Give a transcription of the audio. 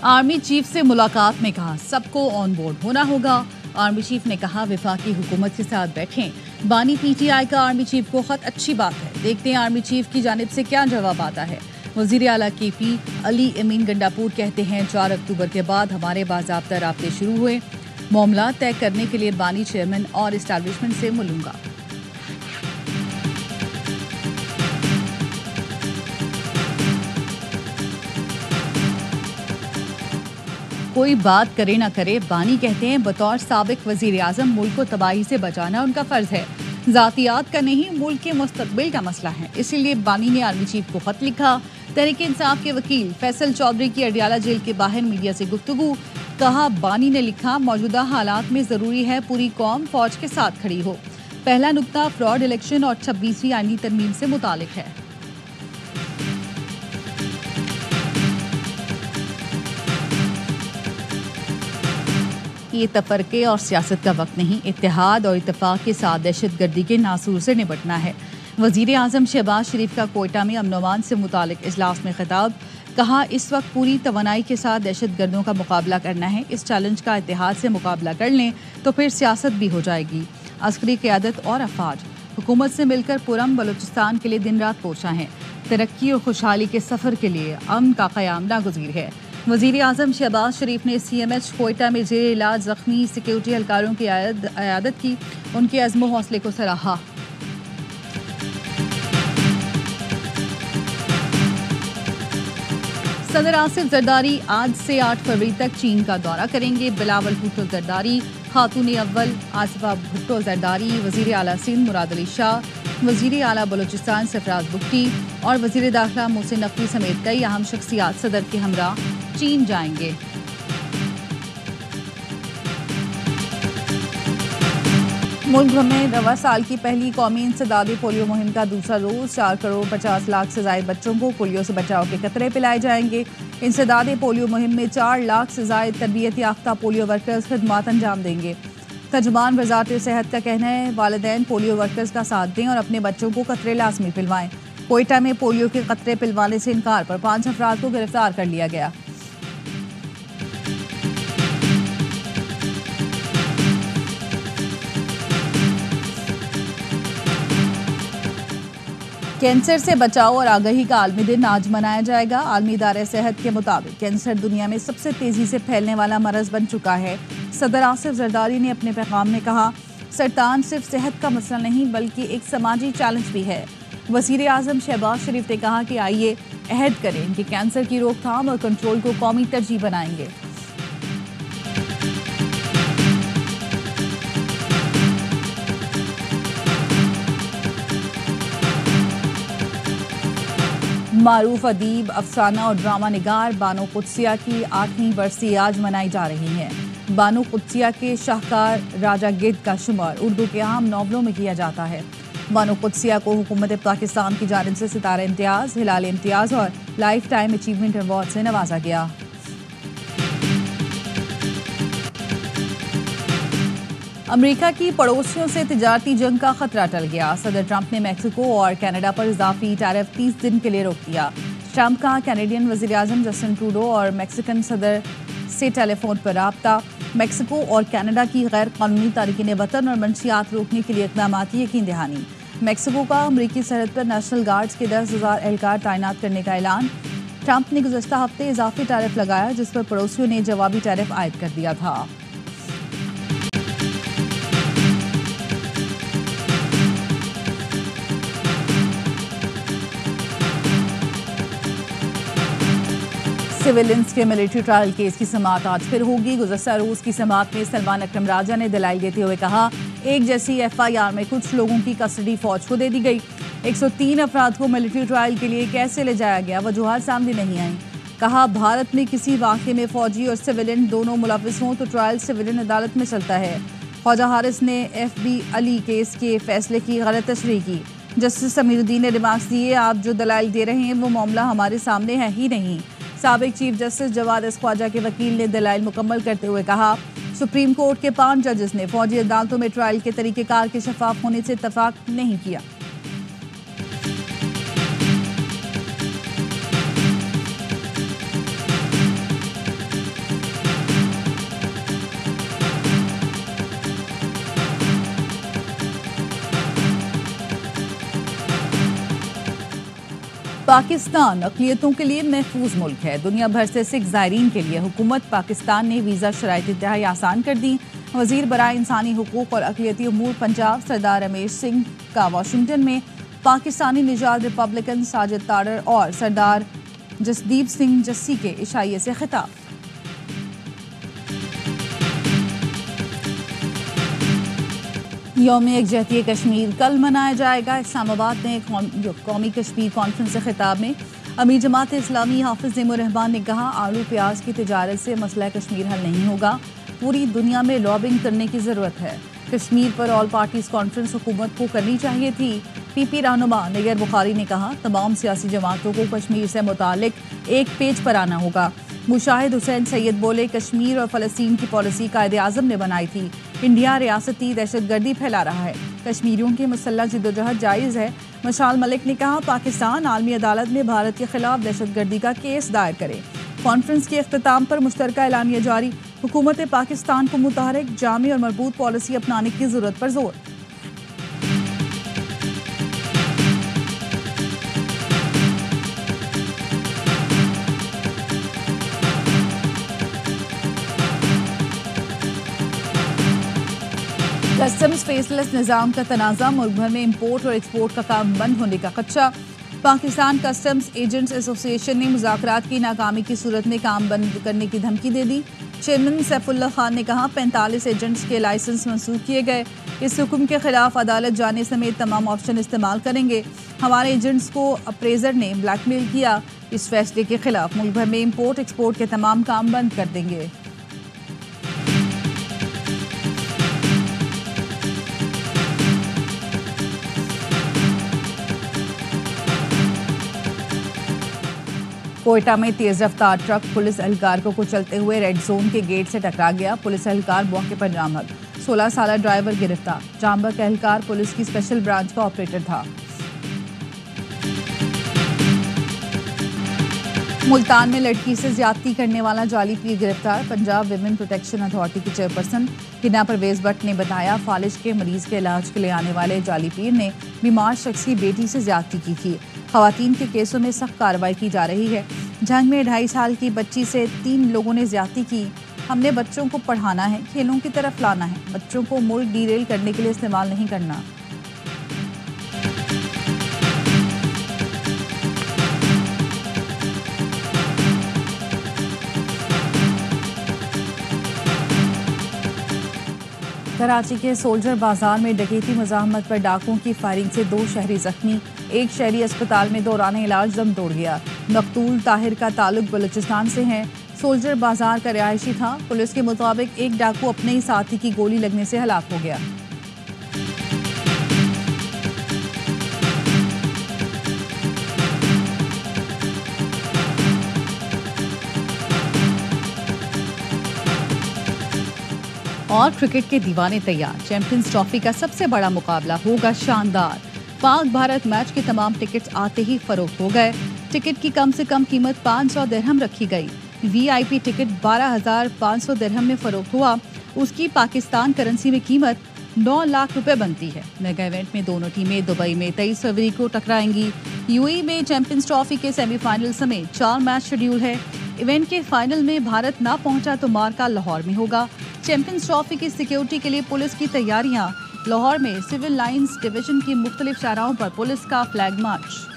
Army chief से मुलाकात में कहा सबको ऑन बोर्ड होना होगा। आर्मी चीफ ने कहा वफाकी हुकूमत के साथ बैठें। बानी पीटीआई का आर्मी चीफ को खत अच्छी बात है, देखते हैं आर्मी चीफ की जानिब से क्या जवाब आता है। वजीर आला केपी अली अमीन गंडापुर कहते हैं 4 अक्टूबर के बाद हमारे बाज़ाब्ता राब्ते शुरू हुए, मामला तय करने के लिए बानी चेयरमैन और इस्टेब्लिशमेंट से मिलूंगा। कोई बात करे ना करे, बानी कहते हैं बतौर साबिक वजीर आजम मुल्क को तबाही से बचाना उनका फर्ज है। जातियात का नहीं, मुल्क के मुस्तकबिल का मसला है, इसीलिए बानी ने आर्मी चीफ को खत लिखा। तहरीक इंसाफ के वकील फैसल चौधरी की अडियाला जेल के बाहर मीडिया से गुफ्तगू। कहा बानी ने लिखा मौजूदा हालात में जरूरी है पूरी कौम फौज के साथ खड़ी हो। पहला नुक्ता फ्रॉड इलेक्शन और 26वीं आईनी तरमीम से मुतालिक है। ये तफरके और सियासत का वक्त नहीं, इत्तेहाद और इत्तेफाक के साथ दहशत गर्दी के नासूर से निपटना है। वजीर आजम शहबाज शरीफ का कोयटा में अमन अमान से मुतालिक इजलास में खिताब। कहा इस वक्त पूरी तवानाई के साथ दहशत गर्दों का मुकाबला करना है। इस चैलेंज का इत्तेहाद से मुकाबला कर लें तो फिर सियासत भी हो जाएगी। अस्करी क़यादत और अफवाज हुकूमत से मिलकर पुरम बलूचिस्तान के लिए दिन रात कोशा हैं। तरक्की और खुशहाली के सफ़र के लिए अमन का क़याम नागुज़ीर है। वज़ीर आज़म शहबाज शरीफ ने CMH कोयटा में जेर इलाज ज़ख्मी सिक्योरिटी एहलकारों की अयादत की, उनके अज़्म हौसले को सराहा। सदर आसिफ जरदारी आज से 8 फरवरी तक चीन का दौरा करेंगे। बिलावल भुट्टो जरदारी, खातून अव्वल आसिफा भुट्टो जरदारी, वज़ीर आला सिंध मुराद अली शाह, वज़ीर आला बलूचिस्तान सरफराज बुख्ती और वज़ीर दाखिला मोहसिन नकवी समेत कई अहम शख्सियात सदर के हमरा चीन जाएंगे। मुल्क में रवा साल की पहली कौमी इंसदादी पोलियो मुहिम का दूसरा रोज 4 करोड़ 50 लाख से ज़ायद बच्चों को पोलियो से बचाव के कतरे पिलाए जाएंगे। इंसदादी पोलियो मुहिम में 4 लाख से ज़ायद तरबियत याफ्ता पोलियो वर्कर्स खिदमात अंजाम देंगे। तर्जुमान वज़ारत सेहत का कहना है वालिदैन पोलियो वर्कर्स का साथ दें और अपने बच्चों को कतरे लाजमी पिलवाएं। कोयटा में पोलियो के कतरे पिलवाने से इनकार पर 5 अफराद को गिरफ्तार कर लिया गया। कैंसर से बचाव और आगाही का आलमी दिन आज मनाया जाएगा। आलमी इदारे सेहत के मुताबिक कैंसर दुनिया में सबसे तेजी से फैलने वाला मरज बन चुका है। सदर आसिफ जरदारी ने अपने पैगाम में कहा सरतान सिर्फ सेहत का मसला नहीं बल्कि एक समाजी चैलेंज भी है। वज़ीर आज़म शहबाज शरीफ ने कहा कि आइए अहद करें कि कैंसर की रोकथाम और कंट्रोल को कौमी तरजीह बनाएंगे। मारूफ अदीब, अफसाना और ड्रामा निगार बानो कुद्सिया की 8वीं बरसी आज मनाई जा रही है। बानो कुद्सिया के शाहकार राजा गिद्ध का शुमार उर्दू के अहम नॉवलों में किया जाता है। बानो कुद्सिया को हुकूमत पाकिस्तान की जानिब से सितारा इम्तियाज़, हिलाल इम्तियाज़ और लाइफ टाइम अचीवमेंट अवार्ड से नवाजा गया। अमेरिका की पड़ोसियों से तिजारती जंग का खतरा टल गया। सदर ट्रंप ने मैक्सिको और कनाडा पर इजाफी टैरिफ 30 दिन के लिए रोक दिया। ट्रंप का कैनेडियन वज़ीर आज़म जस्टिन ट्रूडो और मैक्सिकन सदर से टेलीफोन पर रब्ता। मैक्सिको और कनाडा की गैर कानूनी तारकीन वतन और मंशियात रोकने के लिए इक़दाम की यकीन दहानी। मैक्सिको का अमरीकी सरहद पर नेशनल गार्ड्स के 10,000 एहलकार तैनात करने का ऐलान। ट्रंप ने गुज़श्ता हफ्ते इजाफी टैरिफ लगाया जिस पर पड़ोसियों ने जवाबी टैरिफ आयद कर दिया था। सिविलियंस के मिलिट्री ट्रायल केस की समाअत आज फिर होगी। गुज़श्ता रोज की समाअत में सलमान अकरम राजा ने दलाइल देते हुए कहा एक जैसी FIR में कुछ लोगों की कस्टडी फौज को दे दी गई। 103 अफराद को मिलिट्री ट्रायल के लिए कैसे ले जाया गया वजूहात सामने नहीं आई। कहा भारत में किसी वाक़े में फौजी और सिविलियन दोनों मुलविस हों तो ट्रायल सिविलियन अदालत में चलता है। ख्वाजा हारिस ने FB अली केस के फैसले की गलत तशरीह की। जस्टिस समीरुद्दीन ने रिमार्क्स दिए आप जो दलाइल दे रहे हैं वो मामला हमारे सामने है ही नहीं। साबिक chief justice Jawad S Khawaja के वकील ने दलाइल मुकम्मल करते हुए कहा सुप्रीम कोर्ट के 5 जजेस ने फौजी अदालतों में ट्रायल के तरीक़ेकार के शफाफ होने से इत्तफाक नहीं किया। पाकिस्तान अक़लियतों के लिए महफूज मुल्क है। दुनिया भर से सिख ज़ायरीन के लिए हुकूमत पाकिस्तान ने वीज़ा शराइत इंतहाई आसान कर दी। वज़ीर बराए इंसानी हुकूक और अक़लियती उमूर पंजाब सरदार रमेश सिंह का वाशिंगटन में पाकिस्तानी निजात रिपब्लिकन साजिद तारर और सरदार जसदीप सिंह जस्सी के इशाइये से खिताब। यौम यकजहती कश्मीर कल मनाया जाएगा। इस्लामाबाद में कौमी कश्मीर कॉन्फ्रेंस से खिताब में अमीर जमात इस्लामी हाफिज नईमुर रहमान ने कहा, आलू प्याज की तिजारत से मसला कश्मीर हल नहीं होगा, पूरी दुनिया में लॉबिंग करने की ज़रूरत है। कश्मीर पर ऑल पार्टीज कॉन्फ्रेंस हुकूमत को करनी चाहिए थी। पीपी रहनुमा निगर बुखारी ने कहा, तमाम सियासी जमातों को कश्मीर से मुतालिक एक पेज पर आना होगा। मुशाहिद हुसैन सैयद बोले, कश्मीर और फ़लस्तीन की पॉलिसी कायदे आज़म ने बनाई थी। इंडिया रियासती दहशतगर्दी फैला रहा है, कश्मीरियों की मुसल्लह जिद्दोजहद जायज़ है। मशाल मलिक ने कहा, पाकिस्तान आलमी अदालत में भारत के खिलाफ दहशतगर्दी का केस दायर करे। कॉन्फ्रेंस के अख्ताम पर मुश्तरका एलानिया जारी। हुकूमत पाकिस्तान को मुतहरिक, जामी और मजबूत पॉलिसी अपनाने की ज़रूरत पर जोर। कस्टम्स फेसलेस निज़ाम का तनाज़ा, मुल्क भर में इम्पोर्ट और एक्सपोर्ट का काम बंद होने का खदशा। पाकिस्तान कस्टम्स एजेंट्स एसोसिएशन ने मुज़ाकरात की नाकामी की सूरत में काम बंद करने की धमकी दे दी। चेयरमैन सैफुल्लाह खान ने कहा, 45 एजेंट्स के लाइसेंस मंसूख किए गए। इस हुक्म के खिलाफ अदालत जाने समेत तमाम ऑप्शन इस्तेमाल करेंगे। हमारे एजेंट्स को अप्रेजर ने ब्लैकमेल किया। इस फैसले के खिलाफ मुल्क भर में इम्पोर्ट एक्सपोर्ट के तमाम काम बंद कर देंगे। कोयटा में तेज रफ्तार ट्रक पुलिस एहलकार को कुचलते हुए रेड जोन के गेट से टकरा गया। पुलिस एहलकार मौके पर जाम बहक। 16 साल ड्राइवर गिरफ्तार। जाम बहक एहलकार पुलिस की स्पेशल ब्रांच का ऑपरेटर था। मुल्तान में लड़की से ज्यादती करने वाला जाली पीर गिरफ्तार। पंजाब विमेन प्रोटेक्शन अथॉरिटी की चेयरपर्सन हिना परवेज भट्ट ने बताया, फालिज के मरीज के इलाज के लिए आने वाले जाली पीर ने बीमार शख्स की बेटी से ज्यादती की थी। खवातीन के केसों में सख्त कार्रवाई की जा रही है। जंग में 2.5 साल की बच्ची से 3 लोगों ने ज्यादती की। हमने बच्चों को पढ़ाना है, खेलों की तरफ लाना है, बच्चों को मुल्क डीरेल करने के लिए इस्तेमाल नहीं करना। कराची के सोल्जर बाजार में डकैती मुज़ाहमत पर डाकुओं की फायरिंग से 2 शहरी जख्मी। एक शहरी अस्पताल में दौरान इलाज दम तोड़ गया। मकतूल ताहिर का ताल्लुक बलूचिस्तान से है। सोल्जर बाजार का रिहायशी था। पुलिस के मुताबिक एक डाकू अपने ही साथी की गोली लगने से हलाक हो गया। और क्रिकेट के दीवाने तैयार। चैंपियंस ट्रॉफी का सबसे बड़ा मुकाबला होगा शानदार। पाक भारत मैच के तमाम टिकट्स आते ही फरोख्त हो गए। टिकट की कम से कम कीमत 500 दिरहम रखी गई। वीआईपी टिकट 12,500 दिरहम में फरोख्त हुआ। उसकी पाकिस्तान करेंसी में कीमत 9 लाख रुपए बनती है। मेगा इवेंट में दोनों टीमें दुबई में 23 फरवरी को टकराएंगी। यूएई में चैंपियंस ट्रॉफी के सेमीफाइनल समेत 4 मैच शेड्यूल है। इवेंट के फाइनल में भारत ना पहुंचा तो मार्का लाहौर में होगा। चैंपियंस ट्रॉफी की सिक्योरिटी के लिए पुलिस की तैयारियां। लाहौर में सिविल लाइंस डिवीजन की मुख्तलिफ शाहराहों पर पुलिस का फ्लैग मार्च।